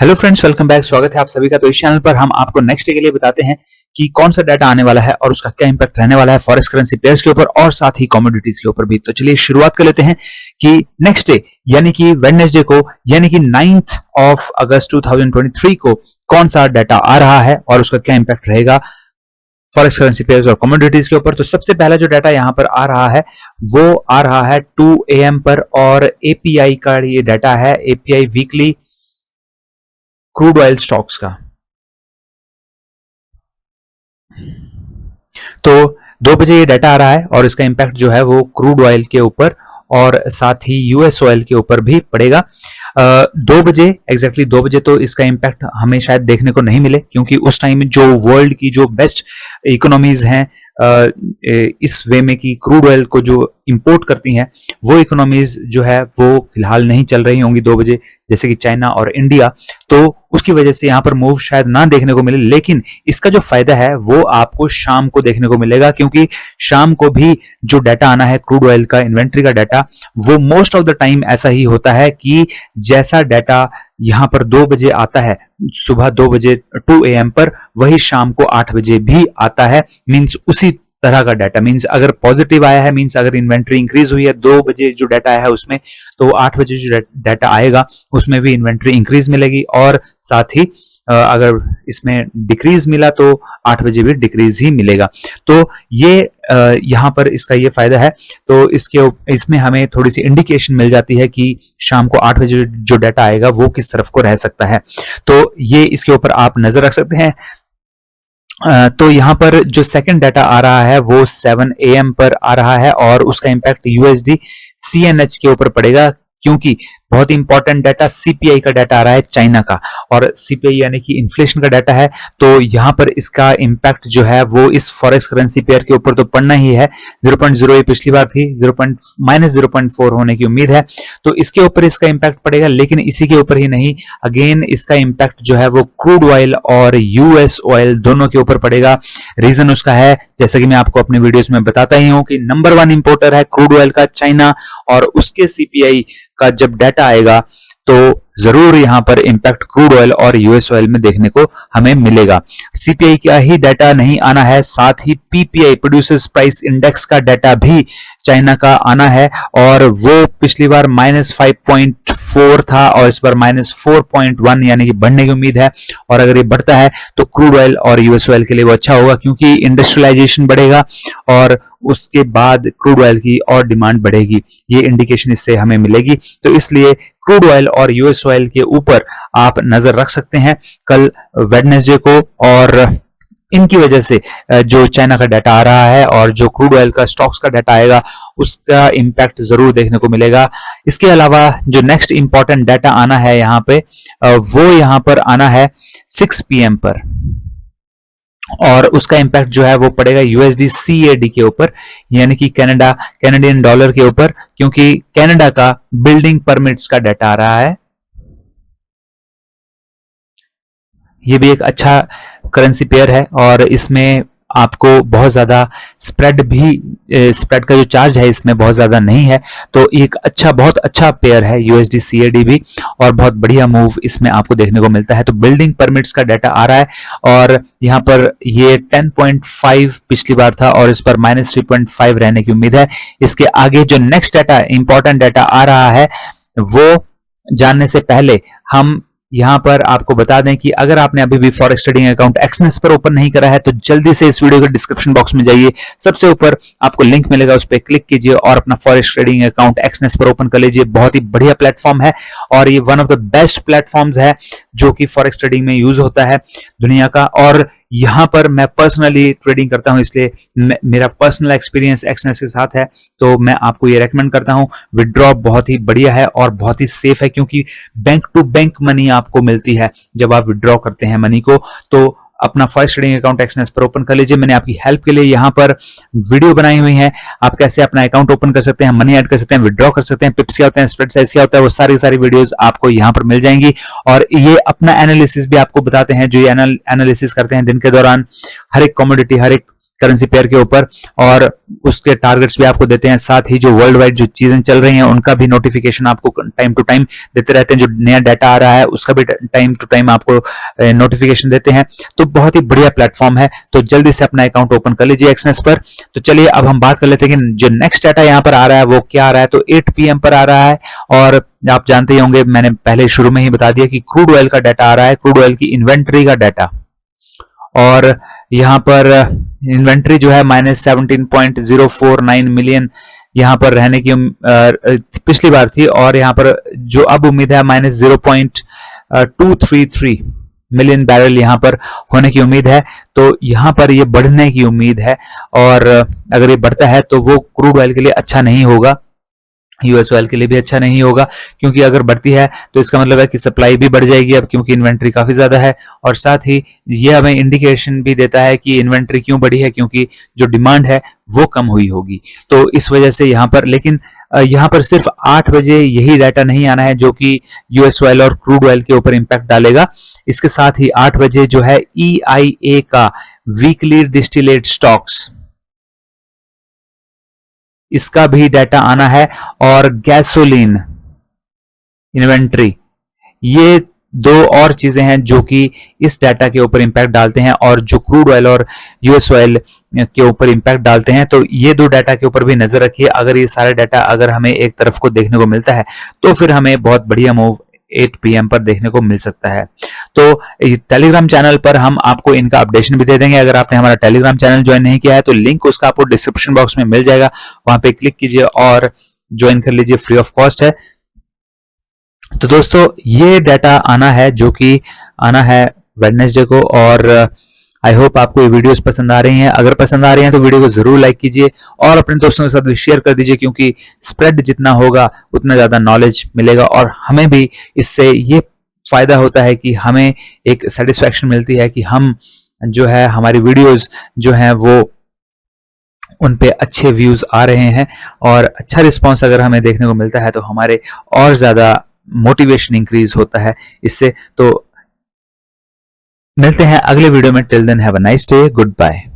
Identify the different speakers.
Speaker 1: Hello friends, welcome back. स्वागत है आप सभी का। तो इस चैनल पर हम आपको नेक्स्ट डे के लिए बताते हैं कि कौन सा डाटा आने वाला है और उसका क्या इंपैक्ट रहने वाला है फॉरेक्स करेंसी पेयर्स के ऊपर और साथ ही कमोडिटीज के ऊपर भी। तो चलिए शुरुआत कर लेते हैं कि नेक्स्ट डे यानी कि वेडनेसडे को यानी कि 9 अगस्त 2023 को कौन सा डाटा आ रहा है और उसका क्या इंपैक्ट रहेगा फॉरेक्स करेंसी पेयर्स और कमोडिटीज के ऊपर। तो सबसे पहला जो डाटा यहां पर आ रहा है वो आ रहा है 2 AM पर और एपीआई का ये डाटा है, API weekly crude oil stocks का। तो 2 बजे ये डाटा आ रहा है और इसका इंपैक्ट जो है वो क्रूड ऑयल के ऊपर और साथ ही यूएस ऑयल के ऊपर भी पड़ेगा। 2 बजे एग्जैक्टली 2 बजे तो इसका इंपैक्ट हमें शायद देखने को नहीं मिले, क्योंकि उस टाइम जो वर्ल्ड की जो बेस्ट इकोनॉमीज हैं इस वे में कि क्रूड ऑयल को जो इंपोर्ट करती हैं वो इकोनॉमीज जो है वो फिलहाल नहीं चल रही होंगी 2 बजे, जैसे कि चाइना और इंडिया। तो उसकी वजह से यहां पर मूव शायद ना देखने को मिले, लेकिन इसका जो फायदा है वो आपको शाम को देखने को मिलेगा, क्योंकि शाम को भी जो डाटा आना है क्रूड ऑयल का इन्वेंट्री का डाटा, वो मोस्ट ऑफ द टाइम ऐसा ही होता है कि जैसा डाटा यहां पर 2 बजे आता है सुबह 2 बजे 2 AM पर, वही शाम को 8 बजे भी आता है। मींस उसी तरह का डाटा, मींस अगर पॉजिटिव आया है, मींस अगर इन्वेंट्री इंक्रीज हुई है 2 बजे जो डाटा आया है उसमें, तो 8 बजे जो डाटा आएगा उसमें भी इन्वेंट्री इंक्रीज मिलेगी और साथ ही अगर इसमें डिक्रीज मिला तो 8 बजे भी डिक्रीज ही मिलेगा। तो ये यहां पर इसका ये फायदा है। तो इसमें हमें थोड़ी सी इंडिकेशन मिल जाती है कि शाम को 8 बजे जो डाटा आएगा वो किस तरफ को रह सकता है। तो ये इसके ऊपर आप नजर रख सकते हैं। तो यहां पर जो सेकंड डाटा आ रहा है वो 7 AM पर आ रहा है और उसका इंपैक्ट यूएसडी सीएनएच के ऊपर पड़ेगा, क्योंकि बहुत ही इंपॉर्टेंट डाटा सीपीआई का डाटा आ रहा है चाइना का, और सीपीआई यानी कि इन्फ्लेशन का डाटा है। तो यहां पर इसका इंपैक्ट जो है वो इस फॉरेक्स करेंसी पेयर के ऊपर तो पड़ना ही है। 0.0 पिछली बार थी, -0.4 होने की उम्मीद है, तो इसके ऊपर इसका इंपैक्ट पड़ेगा। लेकिन इसी के ऊपर ही नहीं, अगेन इसका इंपैक्ट जो है वो क्रूड ऑयल और यूएस ऑयल दोनों के ऊपर पड़ेगा। रीजन उसका है, जैसा कि मैं आपको अपने वीडियोस में बताता ही हूं, कि नंबर 1 इंपोर्टर है क्रूड ऑयल का चाइना, और उसके सीपीआई का जब डाटा आएगा तो जरूर यहां पर इंपैक्ट क्रूड ऑयल और यूएस ऑयल में देखने को हमें मिलेगा। सीपीआई का ही डाटा नहीं आना है, साथ ही पीपीआई प्रोड्यूसर्स प्राइस इंडेक्स का डाटा भी चाइना का आना है, और वो पिछली बार -5.4 था और इस बार -4.1 यानी कि बढ़ने की उम्मीद है। और अगर ये बढ़ता है तो क्रूड ऑयल और यूएस ऑयल के लिए वो अच्छा होगा, क्योंकि इंडस्ट्रियलाइजेशन बढ़ेगा और उसके बाद क्रूड ऑयल की और डिमांड बढ़ेगी। ये इंडिकेशन इससे हमें मिलेगी। तो इसलिए क्रूड ऑयल और यूएस ऑयल के ऊपर आप नजर रख सकते हैं कल वेडनेसडे को, और इनकी वजह से जो चाइना का डाटा आ रहा है और जो क्रूड ऑयल का स्टॉक्स का डाटा आएगा उसका इंपैक्ट जरूर देखने को मिलेगा। इसके अलावा जो नेक्स्ट इंपॉर्टेंट डाटा आना है यहाँ पे वो यहाँ पर आना है 6 PM पर, और उसका इंपैक्ट जो है वो पड़ेगा यूएसडी सीएडी के ऊपर, यानी कि कैनेडियन डॉलर के ऊपर, क्योंकि कनाडा का बिल्डिंग परमिट्स का डाटा आ रहा है। ये भी एक अच्छा करेंसी पेयर है और इसमें आपको बहुत ज्यादा स्प्रेड का जो चार्ज है इसमें बहुत ज्यादा नहीं है। तो एक बहुत अच्छा पेयर है यूएसडी सीएडी भी, और बहुत बढ़िया मूव इसमें आपको देखने को मिलता है। तो बिल्डिंग परमिट्स का डाटा आ रहा है और यहाँ पर ये 10.5 पिछली बार था और इस पर -3.5 रहने की उम्मीद है। इसके आगे जो नेक्स्ट डाटा इंपॉर्टेंट डाटा आ रहा है वो जानने से पहले हम यहां पर आपको बता दें कि अगर आपने अभी भी फॉरेक्स ट्रेडिंग अकाउंट एक्सनेस पर ओपन नहीं करा है तो जल्दी से इस वीडियो के डिस्क्रिप्शन बॉक्स में जाइए, सबसे ऊपर आपको लिंक मिलेगा, उस पर क्लिक कीजिए और अपना फॉरेक्स ट्रेडिंग अकाउंट एक्सनेस पर ओपन कर लीजिए। बहुत ही बढ़िया प्लेटफॉर्म है और ये one of the best platforms है जो कि फॉरेक्स ट्रेडिंग में यूज होता है दुनिया का। और यहां पर मैं पर्सनली ट्रेडिंग करता हूं, इसलिए मेरा पर्सनल एक्सपीरियंस एक्सनेस के साथ है, तो मैं आपको ये रेकमेंड करता हूं। विड्रॉ बहुत ही बढ़िया है और बहुत ही सेफ है, क्योंकि बैंक टू बैंक मनी आपको मिलती है जब आप विड्रॉ करते हैं मनी को। तो अपना फॉरेक्स ट्रेडिंग अकाउंट एक्सनेस पर ओपन कर लीजिए। मैंने आपकी हेल्प के लिए यहाँ पर वीडियो बनाई हुई है, आप कैसे अपना अकाउंट ओपन कर सकते हैं, मनी ऐड कर सकते हैं, विड्रॉ कर सकते हैं, पिप्स क्या होते हैं, स्प्रेड साइज क्या होता है, वो सारी वीडियोस आपको यहाँ पर मिल जाएंगी। और ये अपना एनालिसिस भी आपको बताते हैं, जो ये एनालिसिस करते हैं दिन के दौरान हर एक कमोडिटी, हर एक करेंसी पेयर के ऊपर, और उसके टारगेट्स भी आपको देते हैं। साथ ही जो वर्ल्ड वाइड जो चीजें चल रही हैं उनका भी नोटिफिकेशन आपको टाइम टू टाइम देते रहते हैं। जो नया डाटा आ रहा है उसका भी टाइम टू टाइम आपको नोटिफिकेशन देते हैं। तो बहुत ही बढ़िया प्लेटफॉर्म है, तो जल्दी से अपना अकाउंट ओपन कर लीजिए एक्सनेस पर। तो चलिए अब हम बात कर लेते हैं कि जो नेक्स्ट डाटा यहाँ पर आ रहा है वो क्या आ रहा है। तो 8 PM पर आ रहा है, और आप जानते ही होंगे, मैंने पहले शुरू में ही बता दिया कि क्रूड ऑयल का डाटा आ रहा है, क्रूड ऑयल की इन्वेंट्री का डाटा। और यहाँ पर इन्वेंट्री जो है -17.049 मिलियन यहाँ पर रहने की पिछली बार थी, और यहाँ पर जो अब उम्मीद है -0.233 मिलियन बैरल यहाँ पर होने की उम्मीद है। तो यहाँ पर ये बढ़ने की उम्मीद है, और अगर ये बढ़ता है तो वो क्रूड ऑयल के लिए अच्छा नहीं होगा, यूएस ऑयल के लिए भी अच्छा नहीं होगा, क्योंकि अगर बढ़ती है तो इसका मतलब है कि सप्लाई भी बढ़ जाएगी अब, क्योंकि इन्वेंट्री काफी ज्यादा है। और साथ ही ये हमें इंडिकेशन भी देता है कि इन्वेंट्री क्यों बढ़ी है, क्योंकि जो डिमांड है वो कम हुई होगी। तो इस वजह से यहाँ पर, लेकिन यहाँ पर सिर्फ 8 बजे यही डाटा नहीं आना है जो कि यूएस ऑयल और क्रूड ऑयल के ऊपर इंपैक्ट डालेगा। इसके साथ ही 8 बजे जो है EIA का वीकली डिस्टिलेट स्टॉक्स, इसका भी डाटा आना है, और गैसोलीन इन्वेंट्री, ये दो और चीजें हैं जो कि इस डाटा के ऊपर इंपैक्ट डालते हैं, और जो क्रूड ऑयल और यूएस ऑयल के ऊपर इंपैक्ट डालते हैं। तो ये दो डाटा के ऊपर भी नजर रखिए। अगर ये सारे डाटा अगर हमें एक तरफ को देखने को मिलता है तो फिर हमें बहुत बढ़िया मूव 8 PM पर देखने को मिल सकता है। तो टेलीग्राम चैनल पर हम आपको इनका अपडेशन भी दे देंगे। अगर आपने हमारा टेलीग्राम चैनल ज्वाइन नहीं किया है तो लिंक उसका आपको डिस्क्रिप्शन बॉक्स में मिल जाएगा, वहां पे क्लिक कीजिए और ज्वाइन कर लीजिए, फ्री ऑफ कॉस्ट है। तो दोस्तों ये डाटा आना है जो कि आना है वेडनेसडे को, और आई होप आपको ये वीडियोस पसंद आ रही हैं। अगर पसंद आ रही हैं तो वीडियो को जरूर लाइक कीजिए और अपने दोस्तों के साथ भी शेयर कर दीजिए, क्योंकि स्प्रेड जितना होगा उतना ज्यादा नॉलेज मिलेगा, और हमें भी इससे ये फायदा होता है कि हमें एक सेटिस्फैक्शन मिलती है कि हम जो है हमारी वीडियोस जो हैं वो उन पे अच्छे व्यूज आ रहे हैं, और अच्छा रिस्पांस अगर हमें देखने को मिलता है तो हमारे और ज्यादा मोटिवेशन इंक्रीज होता है इससे। तो मिलते हैं अगले वीडियो में। Till then have a nice day, good bye.